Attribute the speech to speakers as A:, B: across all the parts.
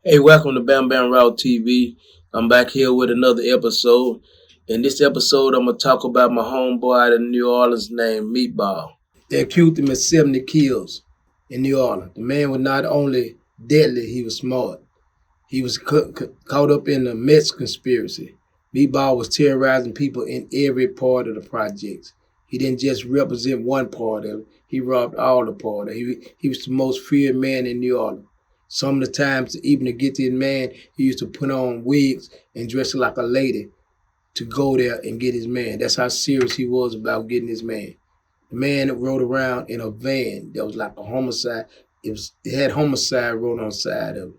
A: Hey, welcome to Bam Bam Route TV. I'm back here with another episode. In this episode, I'm going to talk about my homeboy out of New Orleans named Meatball. They accused him of 70 kills in New Orleans. The man was not only deadly, he was smart. He was caught up in the Mets conspiracy. Meatball was terrorizing people in every part of the projects. He didn't just represent one part of it. He robbed all the part of it. He was the most feared man in New Orleans. Some of the times, even to get to his man, he used to put on wigs and dress like a lady to go there and get his man. That's how serious he was about getting his man. The man rode around in a van that was like a homicide. It had homicide wrote on the side of it.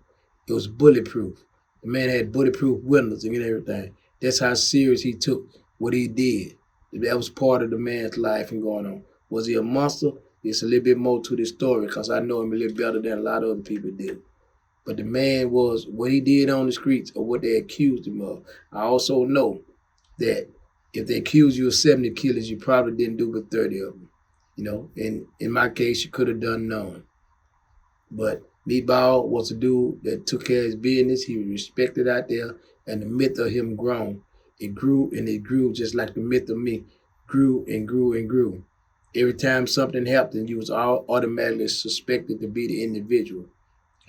A: It was bulletproof. The man had bulletproof windows and everything. That's how serious he took what he did. That was part of the man's life and going on. Was he a monster? It's a little bit more to the story because I know him a little better than a lot of other people do. But the man was what he did on the streets or what they accused him of. I also know that if they accused you of 70 killers, you probably didn't do but 30 of them. And in my case, you could have done none. But Meatball was a dude that took care of his business. He was respected out there, and the myth of him grown. It grew and it grew just like the myth of me grew and grew and grew. Every time something happened, you was all automatically suspected to be the individual.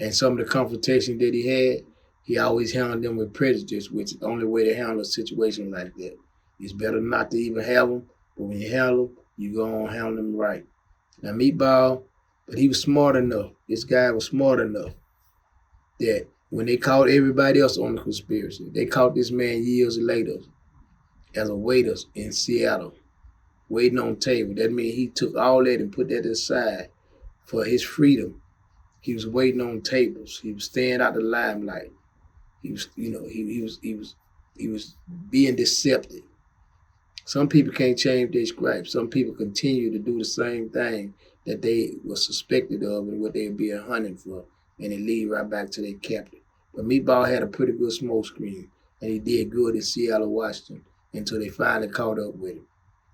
A: And some of the confrontations that he always handled them with prejudice, which is the only way to handle a situation like that. It's better not to even have them, but when you handle them, you go on handle them right. Now, Meatball, but he was smart enough. This guy was smart enough that when they caught everybody else on the conspiracy, they caught this man years later as a waiter in Seattle, waiting on table. That means he took all that and put that aside for his freedom. He was waiting on tables. He was staying out the limelight. He was, he was being deceptive. Some people can't change their script. Some people continue to do the same thing that they were suspected of and what they were being hunted for, and they lead right back to their captain. But Meatball had a pretty good smoke screen, and he did good in Seattle, Washington, until they finally caught up with him.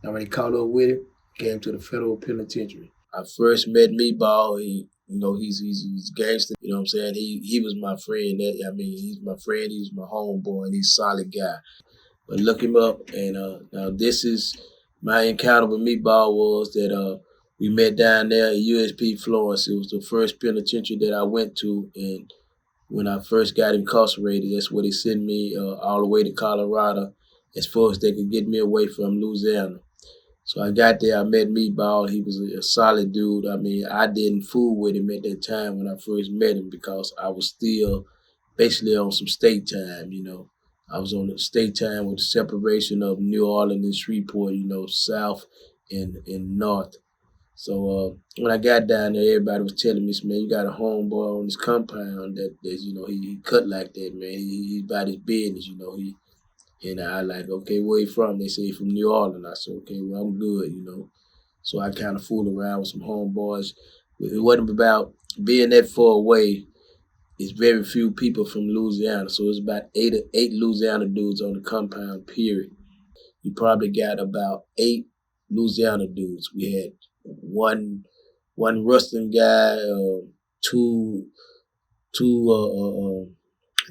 A: Now, when they caught up with him, he came to the federal penitentiary. I first met Meatball. He's a gangster. You know what I'm saying? He was my friend. He's my friend. He was my homeboy, and he's a solid guy. But look him up, and now this is my encounter with Meatball was that we met down there at USP Florence. It was the first penitentiary that I went to, and when I first got incarcerated, that's where they sent me all the way to Colorado, as far as they could get me away from Louisiana. So I got there, I met Meatball. He was a solid dude. I didn't fool with him at that time when I first met him because I was still basically on some state time. I was on the state time with the separation of New Orleans and Shreveport, south and north. So when I got down there, everybody was telling me, man, you got a homeboy on this compound he cut like that, man. He's about his business, and I like, okay, where he from? They say he from New Orleans. I said, okay, well, I'm good. So I kind of fooled around with some homeboys. It wasn't about being that far away. It's very few people from Louisiana. So it's about eight Louisiana dudes on the compound, period. You probably got about 8 Louisiana dudes. We had one Ruston guy, I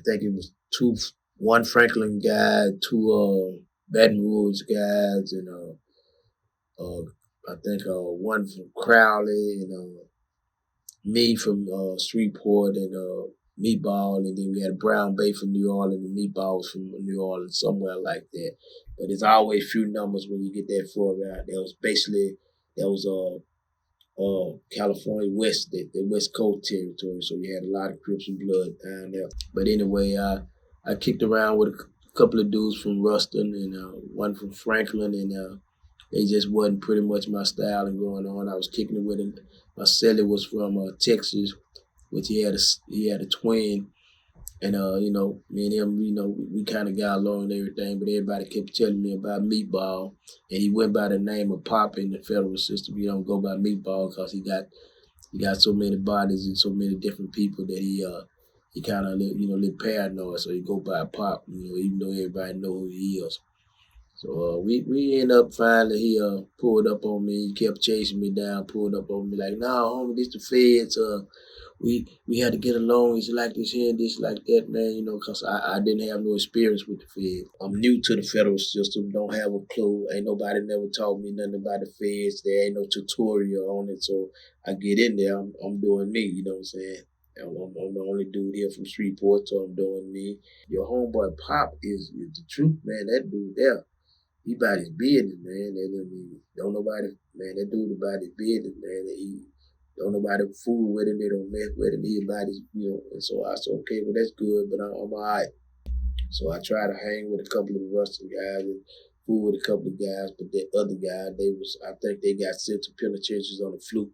A: think it was one Franklin guy, 2 Baton Rouge guys, and I think one from Crowley, and me from Shreveport, and Meatball, and then we had Brown Bay from New Orleans, and Meatball was from New Orleans, somewhere like that. But there's always few numbers when you get that far out. That was California West, the West Coast territory, so we had a lot of Crips and blood down there. But anyway, I kicked around with a couple of dudes from Ruston and one from Franklin, and they just wasn't pretty much my style and going on. I was kicking it with him. My celly was from Texas, which he had a twin, and me and him, we kind of got along and everything. But everybody kept telling me about Meatball, and he went by the name of Pop in the federal system. He don't go by Meatball because he got so many bodies and so many different people that he kind of little paranoid. So he go by Pop, even though everybody know who he is. So we end up finally, he pulled up on me. He kept chasing me down, pulled up on me like, "No, homie, this the feds. we had to get along. It's like this here and this like that, man. Cause I didn't have no experience with the feds. I'm new to the federal system. Don't have a clue. Ain't nobody never taught me nothing about the feds. There ain't no tutorial on it. So I get in there. I'm doing me. You know what I'm saying? I'm the only dude here from Shreveport, so I'm doing me. Your homeboy Pop is the truth, man. That dude there, he about his business, man. Don't nobody, man. That dude about his business, man. Don't nobody fool with him. They don't mess with him. He about his, And so I said, okay, well that's good, but I'm all right. So I try to hang with a couple of the Russian guys and fool with a couple of guys, but the other guys, I think they got sent to penitentiaries on the fluke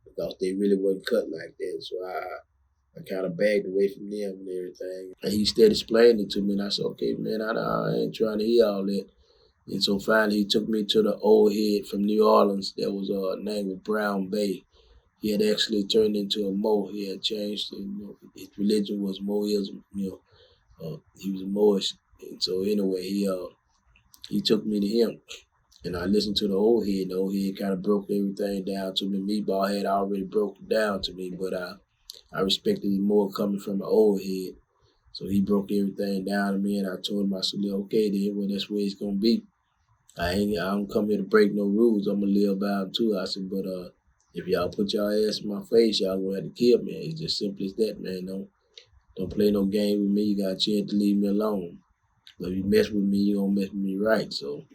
A: because they really wasn't cut like that. So I kind of bagged away from them and everything. And he started explaining it to me, and I said, okay, man, I ain't trying to hear all that. And so finally he took me to the old head from New Orleans that was named was Brown Bay. He had actually turned into a Mo. He had changed, his religion was Moism, he was a Moish. And so anyway, he took me to him. And I listened to the old head. The old head kind of broke everything down to me. Meatball had already broken down to me, but I respected it more coming from the old head. So he broke everything down to me, and I told him, I said, okay, then, well, that's where it's going to be. I don't come here to break no rules. I'm going to live by them too. I said, but if y'all put y'all ass in my face, y'all going to have to kill me. It's just simple as that, man. Don't play no game with me. You got a chance to leave me alone. But if you mess with me, you don't mess with me right. So,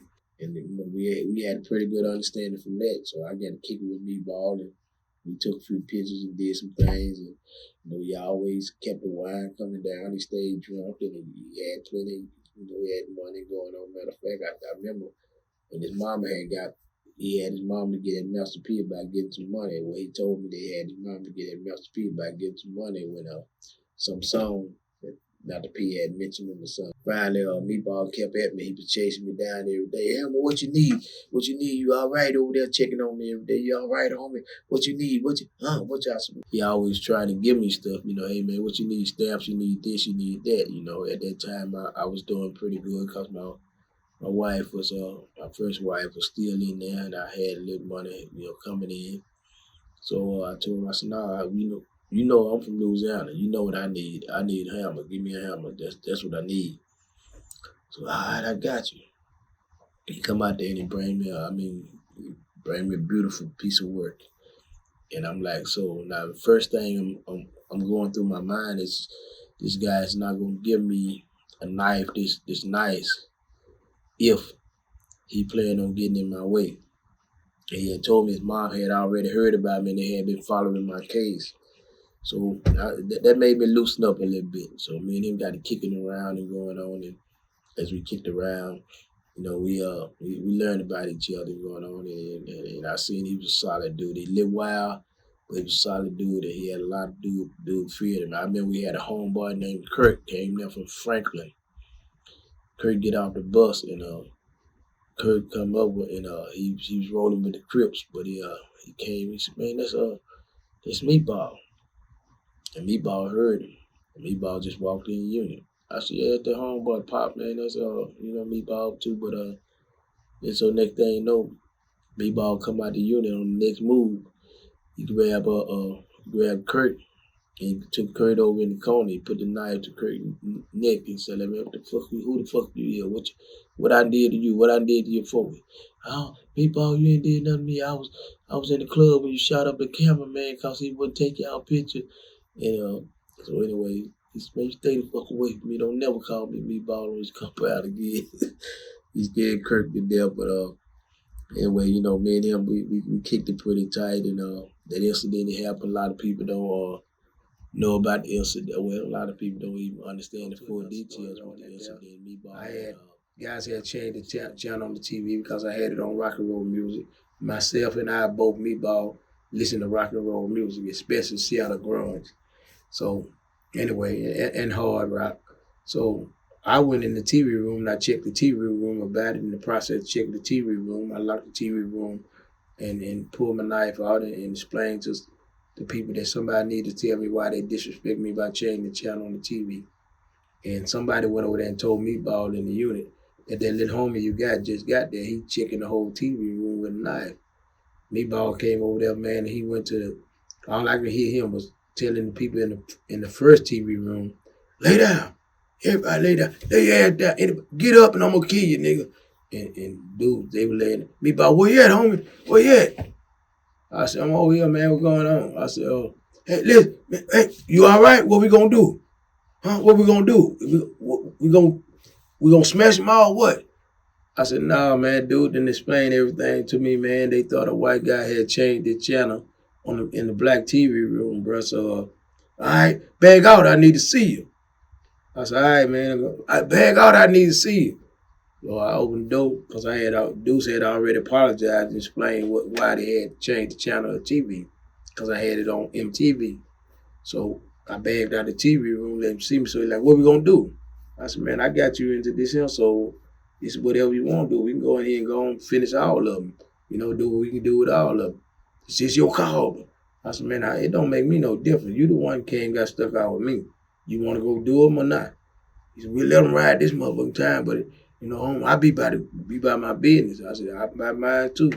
A: and we had a pretty good understanding from that. So I got to kick it with Meatball, and we took a few pictures and did some things. And he always kept the wine coming down. He stayed drunk, and he had plenty. He had money going on. Matter of fact, I remember when his mama he had his mom to get at Master P about getting some money. Well, he told me they had his mom to get at Master P about getting some money when some song that Dr. P had mentioned in the song. Finally, Meatball kept at me. He was chasing me down every day. Hey, what you need? What you need? You all right over there checking on me every day? You all right, homie? What you need? What y'all? He always trying to give me stuff. Hey, man, what you need? Stamps, you need this, you need that. At that time, I was doing pretty good because my wife was, my first wife was still in there, and I had a little money, coming in. So I told him, I said, nah, I'm from Louisiana. You know what I need. I need a hammer. Give me a hammer. That's what I need. So, all right, I got you. He come out there and he bring me a beautiful piece of work. And I'm like, so now the first thing I'm going through my mind is this guy's not going to give me a knife this nice if he planned on getting in my way. And he had told me his mom had already heard about me and they had been following my case. So that made me loosen up a little bit. So me and him got to kicking around and going on. And as we kicked around, we learned about each other going on. And I seen he was a solid dude. He lived wild, but he was a solid dude. And he had a lot of dude feared him. I remember we had a homeboy named Kirk, came there from Franklin. Kirk get off the bus and Kirk come up with, and he was rolling with the Crips, but he came. He said, "Man, that's Meatball." And Meatball heard him. And Meatball just walked in the unit. I said, "Yeah, that's the homeboy Pop, man. That's Meatball too." But and so next thing you know, Meatball come out the unit on the next move. He grabbed Kurt. And he took Kurt over in the corner. He put the knife to Kurt's neck and said, "Man, who the fuck you here? What I did to you? What I did to your folks?" "Oh, Meatball, you ain't did nothing to me. I was in the club when you shot up the cameraman because he wouldn't take y'all picture." And so anyway, he said, "Man, you stay the fuck away from me. Don't never call me Meatball when you come out again." He scared Kirk to death, but anyway, me and him, we kicked it pretty tight, and that incident happened. A lot of people don't know about the incident. Well, a lot of people don't even understand the full details with the incident. Meatball, guys had changed the channel on the TV because I had it on rock and roll music. Myself and I both, Meatball, listen to rock and roll music, especially Seattle grunge. So anyway, and hard rock. So I went in the TV room and I checked the TV room about it. In the process of checking the TV room, I locked the TV room and pulled my knife out and explained to the people that somebody needed to tell me why they disrespect me by changing the channel on the TV. And somebody went over there and told Meatball in the unit that little homie you just got there, he checking the whole TV room with a knife. Meatball came over there, man, and he went to all I could hear him was telling the people in the first TV room, lay down. Everybody lay down. Lay your ass down. Get up and I'm gonna kill you, nigga. And dude, they were laying. Me about, where you at, homie? Where you at? I said, I'm over here, man. What's going on? I said, oh, hey, listen, hey, you all right? What we gonna do? Huh? What we gonna do? We gonna smash them all? What? I said, nah, man. Dude didn't explain everything to me, man. They thought a white guy had changed the channel in the black TV room, bro. So, all right, bag out. I need to see you. I said, all right, man. I bag out. I need to see you. So I opened the door because Deuce had already apologized and explained why they had changed the channel of TV because I had it on MTV. So I bagged out the TV room, let him see me. So he's like, what we gonna do? I said, man, I got you into this here, so it's whatever you want to do. We can go in here and go and finish all of them. You know, do what we can do with all of them. It's just your call. I said, man, it don't make me no difference. You the one came got stuck out with me. You want to go do them or not? He said, we let them ride this motherfucking time, but you know, I be by my business. I said, I by mine too.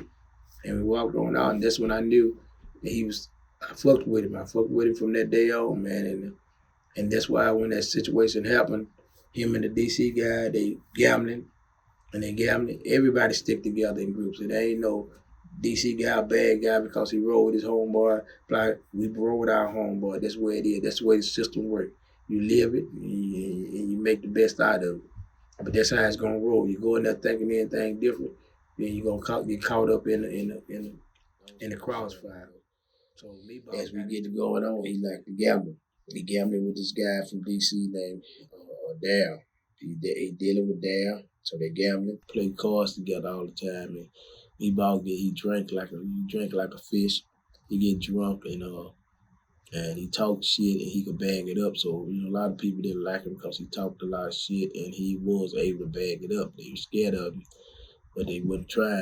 A: And we walked on out, and that's when I knew that I fucked with him. I fucked with him from that day on, man. And that's why when that situation happened, him and the DC guy, they gambling. Everybody stick together in groups. And there ain't no DC guy, bad guy, because he rode with his homeboy. Like, we rode with our homeboy. That's where it is. That's the way the system works. You live it, and you make the best out of it. But that's how it's gonna roll. You go in there thinking anything different, then you're gonna get caught up in the crossfire. So as we get going on, he like to gamble. He gambling with this guy from DC named Dal. He dealing with Dal, so they gambling, play cards together all the time. And he drank like a fish. He get drunk and he talked shit and he could bag it up. So, you know, a lot of people didn't like him because he talked a lot of shit and he was able to bag it up. They were scared of him, but they wouldn't try.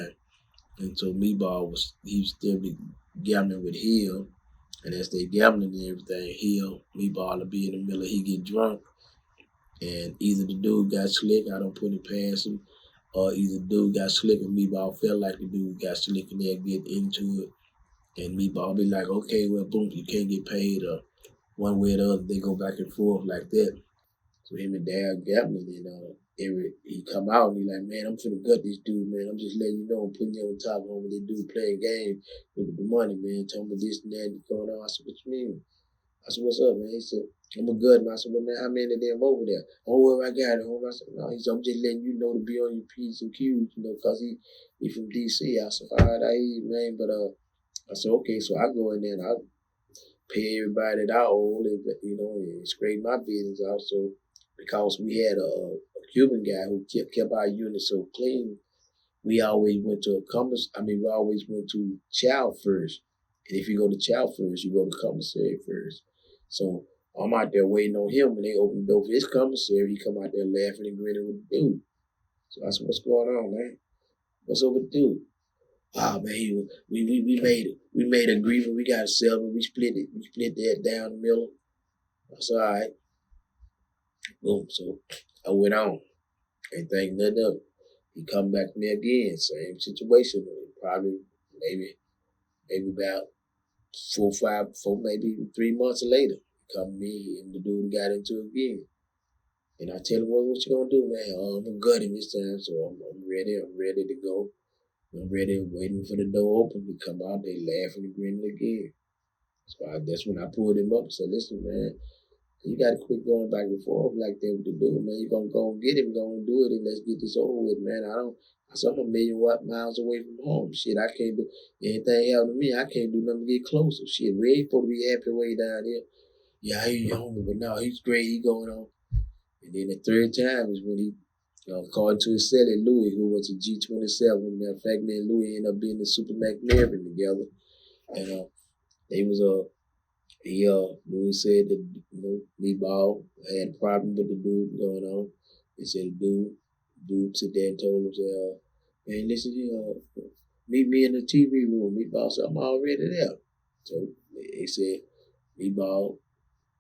A: And so Meatball he was still be gambling with Hill. And as they gambling and everything, Meatball will be in the middle, he get drunk. And either the dude got slick, I don't put it past him, or either the dude got slick and Meatball felt like the dude got slick and they'll get into it. And Meatball be like, okay, well, boom, you can't get paid, or one way or the other, they go back and forth like that. So him and Dad gambling, he come out and he like, man, I'm finna gut this dude, man. I'm just letting you know, I'm putting you on top of him. This dude playing games with the money, man. Telling me this and that going on. I said, what you mean? I said, what's up, man? He said, I'm a gut, man. I said, well, man, how many of them over there? Oh, well, I got it, home. I said, no. He said, I'm just letting you know to be on your P's and Q's, you know, because he from DC. I said, all right, I hear you, man. But I said, okay, so I go in there and I pay everybody that I owe, you know, and scrape my business out. So because we had a Cuban guy who kept our unit so clean, we always went to we always went to chow first. And if you go to chow first, you go to commissary first. So I'm out there waiting on him when they open the door for his commissary. He come out there laughing and grinning with the dude. So I said, what's going on, man? What's up with the dude? Oh man, we made an agreement. We got a settlement. We split it. We split that down the middle. I said, all right. Boom. So I went on. Ain't think nothing of it. He come back to me again. Same situation. Probably maybe about 3 months later. He come to me and the dude got into it again. And I tell him, what you gonna do, man? I'm gonna gut him this time. So I'm ready. I'm ready to go. I'm ready, waiting for the door open to come out. They laughing and grinning again. So that's when I pulled him up and said, listen, man, you got to quit going back and forth like that with the dude, man. You're going to go and get him, go and do it, and let's get this over with, man. I'm a million miles away from home. Shit, I can't do anything happen to me. I can't do nothing to get closer. Shit, we ain't supposed to be happy way down here. Yeah, I hear you, homie, but no, he's great. He going on. And then the third time is when he, according to his celly, Louis, who was a G27. Matter of fact, me and Louis ended up being the Super McNairn together. And they was Louis said that Meatball had a problem with the dude going on. He said the dude sit there and told him, man, listen, meet me in the TV room. Meatball said, I'm already there. So they said Meatball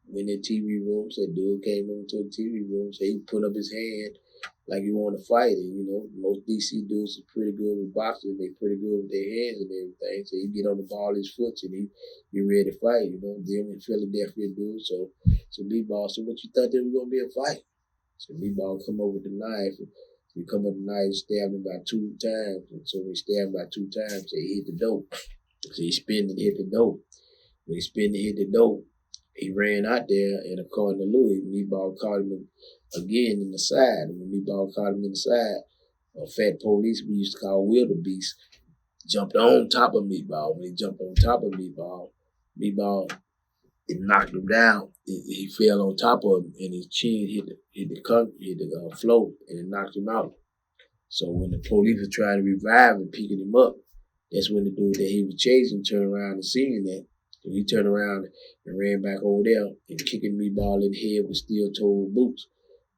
A: went in the TV room, said dude came into the TV room, so he put up his hand like you want to fight. And, you know, most DC dudes are pretty good with boxing. They pretty good with their hands and everything. So you get on the ball of his foot and he ready to fight, you know. Them in Philadelphia dudes. So Meatball, so what you thought there was going to be a fight? So Meatball come over with the knife. And he come up with the knife and stab him about 2 times. And so when he stabbed him about 2 times, he hit the dope. So he spin and hit the dope. When he spin and hit the dope, he ran out there, and according to Louis, Meatball caught him again in the side. And when Meatball caught him in the side, a fat police we used to call wildebeest jumped on top of Meatball. When he jumped on top of Meatball, it knocked him down. He fell on top of him, and his chin hit the floor, and it knocked him out. So when the police were trying to revive him, picking him up, that's when the dude that he was chasing turned around and seen that. So he turned around and ran back over there and kicking Meatball in the head with steel-toed boots.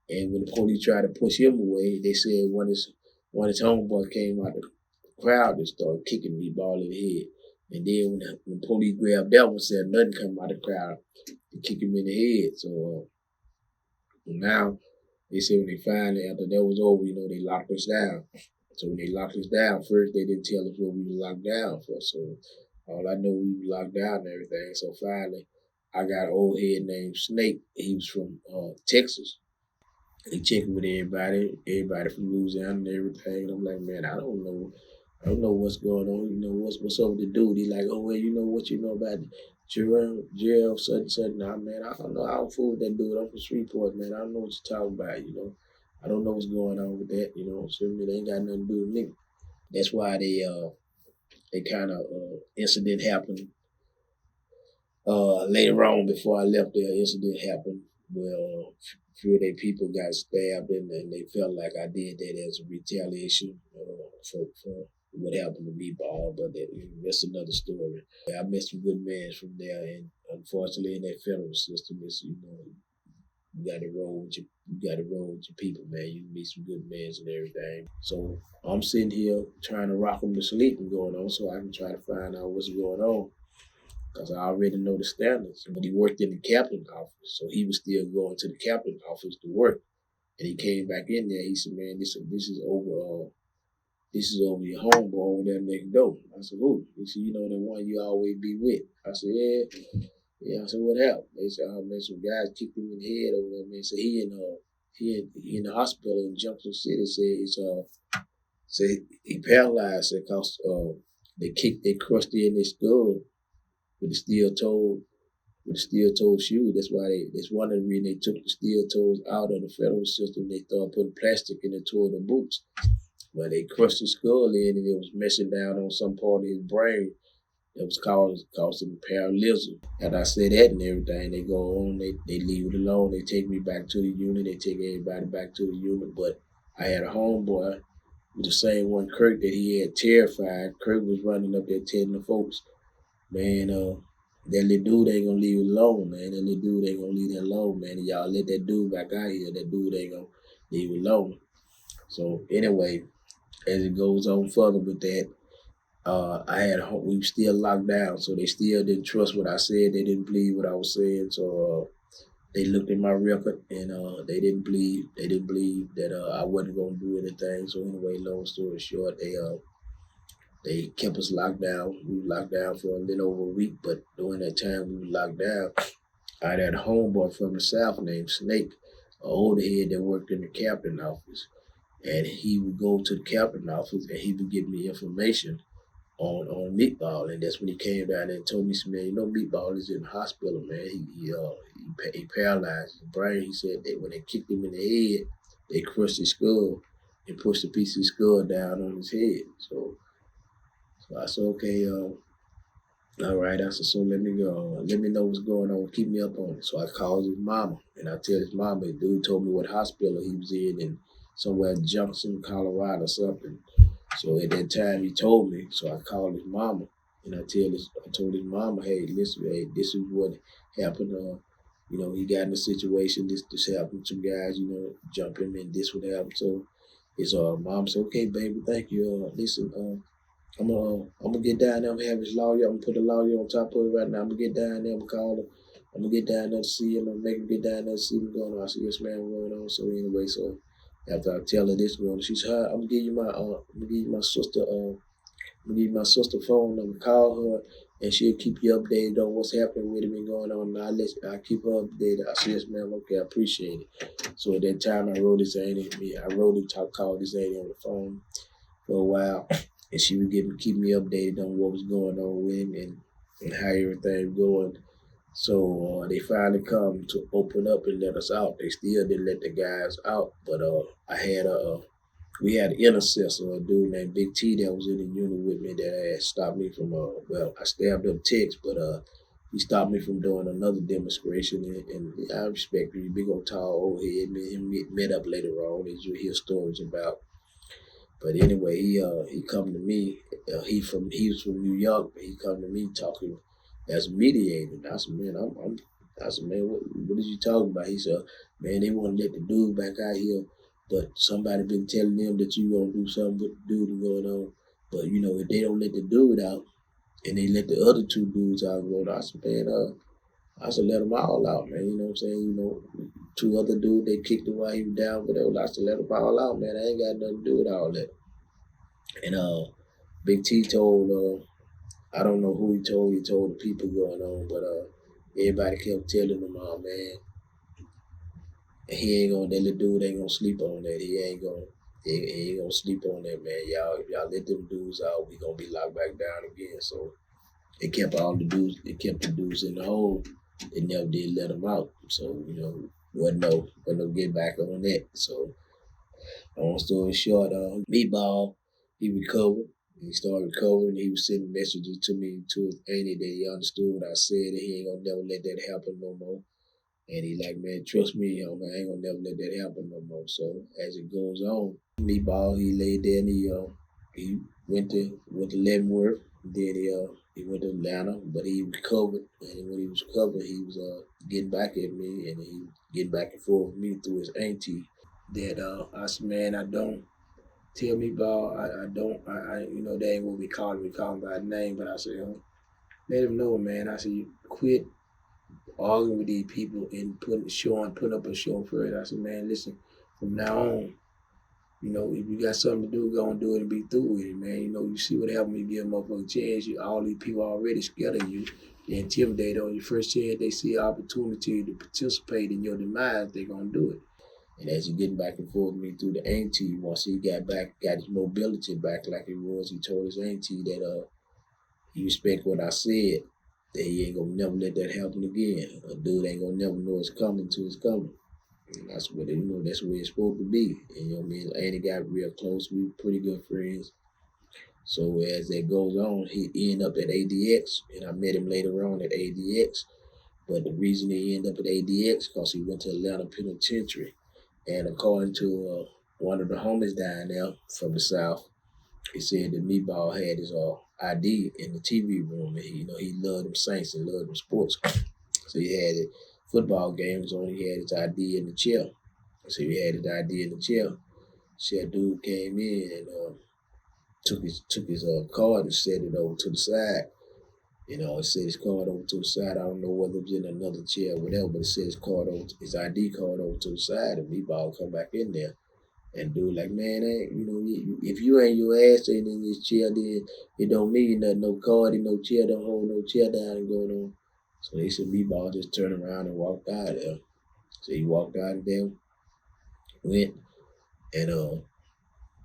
A: And when the police tried to push him away, they said one of his homeboys came out the crowd and started kicking Meatball in the head. And then when the police grabbed that one, said nothing come out of the crowd and kick him in the head. So now they said when they finally, after that was over, you know, they locked us down. So when they locked us down, first they didn't tell us what we were locked down for. So all I know, we were locked down and everything. So finally, I got an old head named Snake. He was from Texas. He checking with everybody from Louisiana and everything. And I'm like, man, I don't know what's going on. You know, what's up with the dude? He like, oh, well, you know what you know about Gerald, sudden. Nah, man, I don't know. I don't fool with that dude. I'm from Shreveport, man. I don't know what you're talking about, you know. I don't know what's going on with that, you know. So they ain't got nothing to do with me. That's why they kind of incident happened later on. Before I left there, incident happened where a few of their people got stabbed, and they felt like I did that as a retaliation for what happened to Meatball. But that's another story. I met some good men from there, and unfortunately in that federal system, it's, you know, you got to roll with your people, man. You meet some good men and everything. So I'm sitting here trying to rock them to sleep and going on, so I can try to find out what's going on, because I already know the standards. But he worked in the captain's office, so he was still going to the captain's office to work. And he came back in there. He said, "Man, this is over. This is over your homeboy over there next door." I said, "Who?" He said, "You know, the one you always be with." I said, "Yeah." I said, "What happened?" They said, "Oh man, some guys kicked him in the head over there, man." So he in the hospital in Junction City. Said he paralyzed because they crushed in his skull with the steel toe shoe. That's one of the reasons they took the steel toes out of the federal system. They started putting plastic in the toe of the boots. But they crushed his skull in, and it was messing down on some part of his brain that was causing parallelism. And I said that and everything, they go on, they leave it alone. They take me back to the unit. They take everybody back to the unit. But I had a homeboy with the same one, Kirk, that he had terrified. Kirk was running up there telling the folks, man, that little dude ain't gonna leave it alone, man. That little dude ain't gonna leave that alone, man. And y'all let that dude back out here. That dude ain't gonna leave it alone. So anyway, as it goes on further with that, we were still locked down, so they still didn't trust what I said. They didn't believe what I was saying. So they looked at my record, and they didn't believe that I wasn't gonna do anything. So anyway, long story short, they kept us locked down. We were locked down for a little over a week, but during that time we were locked down, I had a homeboy from the South named Snake, an older head that worked in the captain's office. And he would go to the captain's office and he would give me information on Meatball. And that's when he came down there and told me, man, you know, Meatball is in the hospital, man. He paralyzed his brain. He said that when they kicked him in the head, they crushed his skull and pushed a piece of his skull down on his head. So I said, okay, all right. I said, so let me go. Let me know what's going on. Keep me up on it. So I called his mama, and I tell his mama, the dude told me what hospital he was in somewhere in Junction, Colorado or something. So at that time he told me. So I called his mama, and I told his mama, hey, listen, hey, this is what happened. You know, he got in a situation. This happened. Some guys, you know, jump him, and this would happen. So his mom said, okay, baby, thank you. Listen, I'm gonna get down there. I'm gonna have his lawyer. I'm gonna put a lawyer on top of it right now. I'm gonna get down there. I'm gonna call him. I'm gonna get down there to see him. I'm gonna make him get down there to see what's going on. I said, yes, man, what's going on? So anyway, so After I tell her this one, she said, I'm gonna give you my sister phone number, call her, and she'll keep you updated on what's happening with him and going on. And I keep her updated. I said, yes, ma'am, okay, I appreciate it. So at that time, I wrote this Annie, called this Annie on the phone for a while, and she would keep me updated on what was going on with him and how everything was going. So they finally come to open up and let us out. They still didn't let the guys out, but we had an intercessor, a dude named Big T that was in the unit with me that had stopped me from, I stabbed up text, but he stopped me from doing another demonstration, and I respect him. Big old tall old head. Me and him met up later on, as you hear stories about. But anyway, he come to me. He was from New York. But he come to me talking as a mediator. And I said, man, I said, man, what is you talking about? He said, man, they want to let the dude back out here, but somebody been telling them that you gonna do something with the dude going on. But if they don't let the dude out and they let the other two dudes out, I said, man, I said, let them all out, man. You know what I'm saying? Two other dudes, they kicked him while he was down, whatever. I said, let them all out, man. I ain't got nothing to do with all that. And Big T told, I don't know who he told the people going on, but everybody kept telling him, oh, man, he ain't gonna, that little dude ain't gonna sleep on that. He ain't gonna sleep on that, man. If y'all let them dudes out, we gonna be locked back down again. So it kept the dudes in the hole. It never did let them out. So, wasn't no get back on that. So, long story short, Meatball, he recovered. He started recovering. He was sending messages to me, to his auntie, that he understood what I said, and he ain't gonna never let that happen no more. And he like, man, trust me, man, I ain't gonna never let that happen no more. So as it goes on, Meatball, he laid there and he went to Leavenworth. Then he went to Atlanta, but he recovered. And when he was recovered, he was getting back at me, and he getting back and forth with me through his auntie. That I said, man, I don't tell Meatball, they ain't what we call him. We call him by name, but I said, let him know, man. I said, you quit arguing with these people and putting up a show for it. I said, man, listen, from now on, if you got something to do, go and do it and be through with it, man. You see what happens when you give a motherfucking chance. All these people already scared of you. They intimidate on your first chance. They see an opportunity to participate in your demise, they're going to do it. And as he getting back and forth with me through the auntie, once he got his mobility back like he was, he told his auntie that he respect what I said, that he ain't gonna never let that happen again. A dude ain't gonna never know it's coming till it's coming. And that's what that's where it's supposed to be. And me and Annie got real close. We were pretty good friends. So as that goes on, he ended up at ADX, and I met him later on at ADX. But the reason he ended up at ADX because he went to Atlanta Penitentiary. And according to one of the homies down there from the South, he said that Meatball had his ID in the TV room, and he loved them Saints and loved them sports. So he had it. Football games on. He had his ID in the chair. So he had his ID in the chair. So a dude came in and took his card and set it over to the side. It set his card over to the side. I don't know whether it was in another chair or whatever, but it set his ID card over to the side, and Meatball come back in there. And dude like, man, if you ain't your ass ain't in this chair, then it don't mean nothing. No card and no chair, don't hold no chair down and going on. So they said Meatball just turned around and walked out of there. So he walked out of there, went and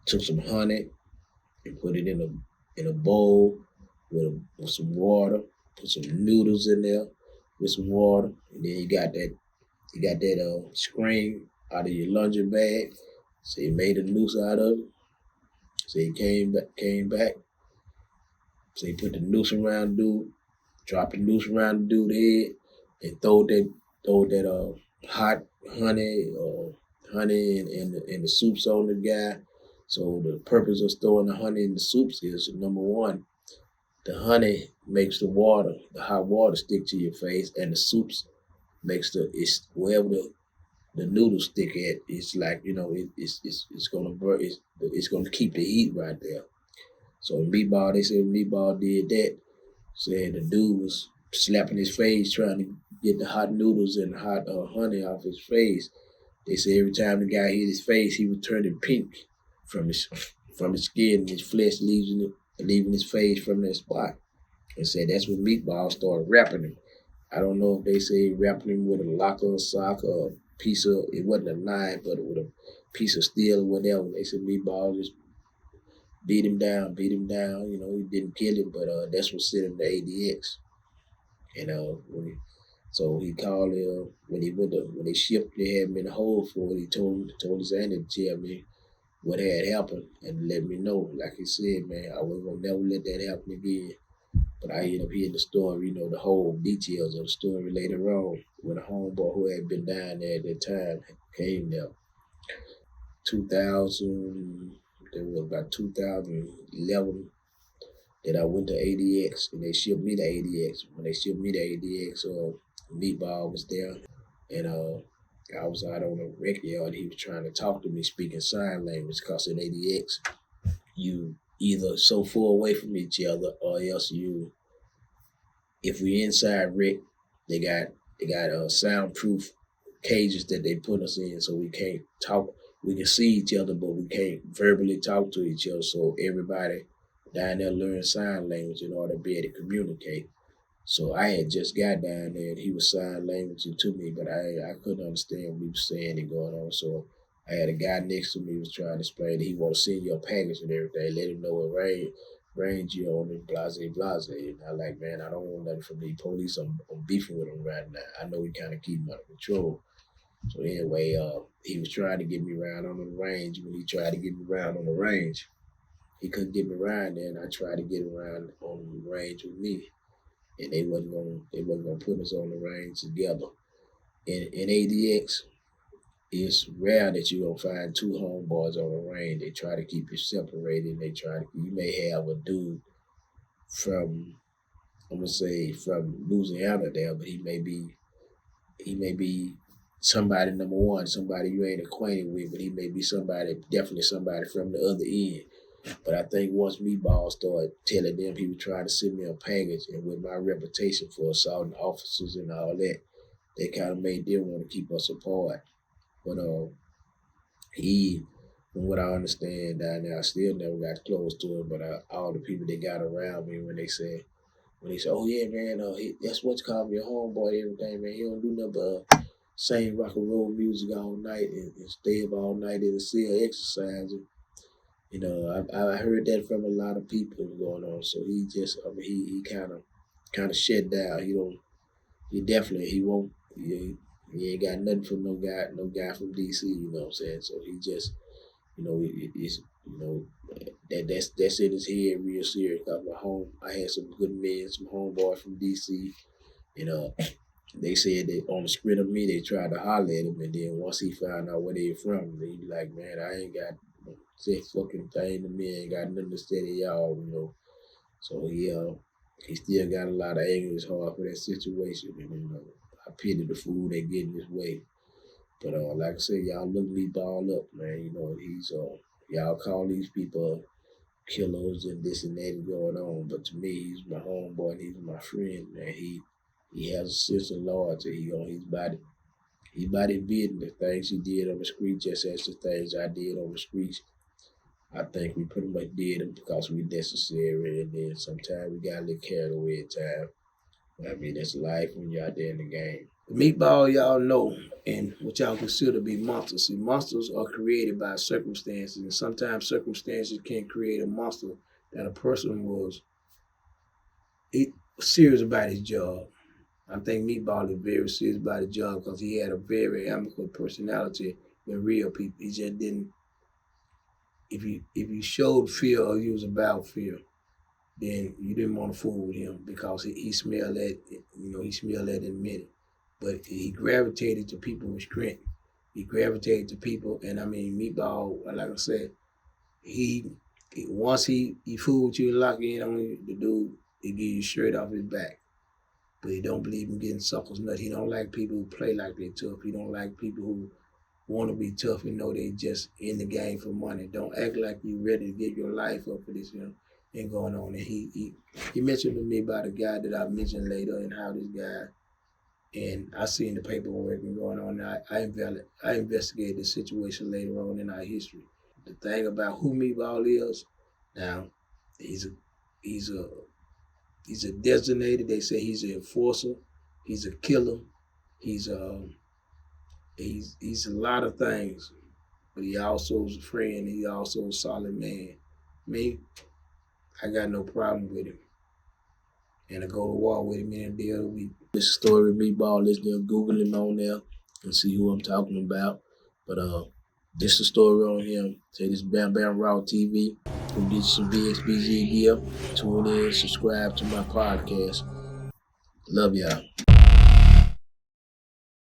A: took some honey and put it in a bowl with some water, put some noodles in there with some water, and then he got that screen out of your luncheon bag. So he made a noose out of it. So he came back. So he put the noose around the dude, dropped the noose around the dude's head, and throw that hot honey and the soups on the guy. So the purpose of throwing the honey in the soups is, number one, the honey makes the hot water stick to your face, and the soups makes wherever the noodles stick at. It's like it's gonna burn. It's gonna keep the heat right there. So they said Meatball did that. Said the dude was slapping his face trying to get the hot noodles and hot honey off his face. They say every time the guy hit his face, he was turning pink from his skin, and his flesh leaving his face from that spot. And said that's when Meatball started rapping him. I don't know if they say rapping him with a lock or a sock or a piece of, it wasn't a knife, but with a piece of steel or whatever. They said Meatball just beat him down. You know, he didn't kill him, but that's what sent him to ADX. And so he called when they shipped, they had him in the hole for it. He told his auntie to tell me what had happened and let me know. Like he said, man, I wasn't gonna never let that happen again. But I ended up hearing the story, you know, the whole details of the story later on when a homeboy who had been down there at that time came there. 2000, there was about 2011 that I went to ADX and they shipped me to ADX. When they shipped me to ADX, Meatball was there, and I was out on the record yard. He was trying to talk to me speaking sign language, because in ADX, you either so far away from each other or else if we inside rec, they got soundproof cages that they put us in, so we can't talk. We can see each other, but we can't verbally talk to each other. So everybody down there learn sign language in order to be able to communicate. So I had just got down there and he was sign languaging to me, but I couldn't understand what he was saying and going on. So I had a guy next to me who was trying to explain that he want to send you a package and everything, let him know what range you on and blase. And I like, man, I don't want nothing from the police. I'm beefing with him right now. I know he kind of keep him under control. So anyway, he was trying to get me around on the range. When he tried to get me around on the range, he couldn't get me around there, and I tried to get around on the range with me. And they wasn't gonna put us on the range together. In ADX, it's rare that you're gonna find two homeboys on the range. They try to keep you separated. You may have a dude from, I'm gonna say, from Louisiana there, but he may be somebody number one, somebody you ain't acquainted with, but he may be definitely somebody from the other end. But I think once Meatball started telling them he was trying to send me a package, and with my reputation for assaulting officers and all that, they kind of made them want to keep us apart. But he, from what I understand down there, I still never got close to him. But all the people that got around me when they said, oh yeah, man, that's what's called me a homeboy and everything, man. He don't do nothing but sing rock and roll music all night and stay up all night in the cell exercising. You know, I heard that from a lot of people going on. So he just, he kind of shut down. He won't. He ain't got nothing from no guy from DC. You know what I'm saying? So he just, you know, it's, you know, that's in his head real serious. I had some good men, some homeboys from DC, and they said that on the screen of me, they tried to holler at him, and then once he found out where they from, he be like, man, I ain't got say fucking thing to me, ain't got nothing to say to y'all, you know. So he still got a lot of anger in his heart for that situation, and you know, I pity the fool that get in his way. But like I said, y'all look Meatball up, man. You know, he's y'all call these people killers and this and that going on, but to me, he's my homeboy and he's my friend, man. He has a sense of loyalty. He on his body. He about his business. The things he did on the street, just as the things I did on the streets. I think we pretty much did them because we necessary, and then sometimes we got a little carried away at times. I mean, that's life when you're out there in the game. The Meatball, y'all know, and what y'all consider to be monsters. See, monsters are created by circumstances, and sometimes circumstances can create a monster that a person was serious about his job. I think Meatball is very serious about his job because he had a very amicable personality with real people. He just didn't. If you showed fear or you was about fear, then you didn't want to fool with him because he smelled that, you know, he smelled that in a minute. But he gravitated to people with strength. He gravitated to people, and I mean, Meatball, like I said, once he fooled you and locked you in on the dude, he give you shirt off his back. But he don't believe in getting suckers nut. He don't like people who play like they tough. He don't like people who want to be tough and know they just in the game for money. Don't act like you ready to give your life up for this, you know, and going on. And he mentioned to me about a guy that I mentioned later and how this guy And I seen the paperwork going on. I investigated the situation later on in our history. The thing about who Meatball is, now, he's a he's a he's a designated. They say he's an enforcer. He's a killer. He's he's a lot of things, but he also is a friend. He also a solid man. Me, I got no problem with him. And I go to war with him in a day of the week. This story, Meatball, let's just Google him on there and see who I'm talking about. But this the story on him. Say this Bamm Raw TV. Who did some VXBZ gear. Tune in, subscribe to my podcast. Love y'all.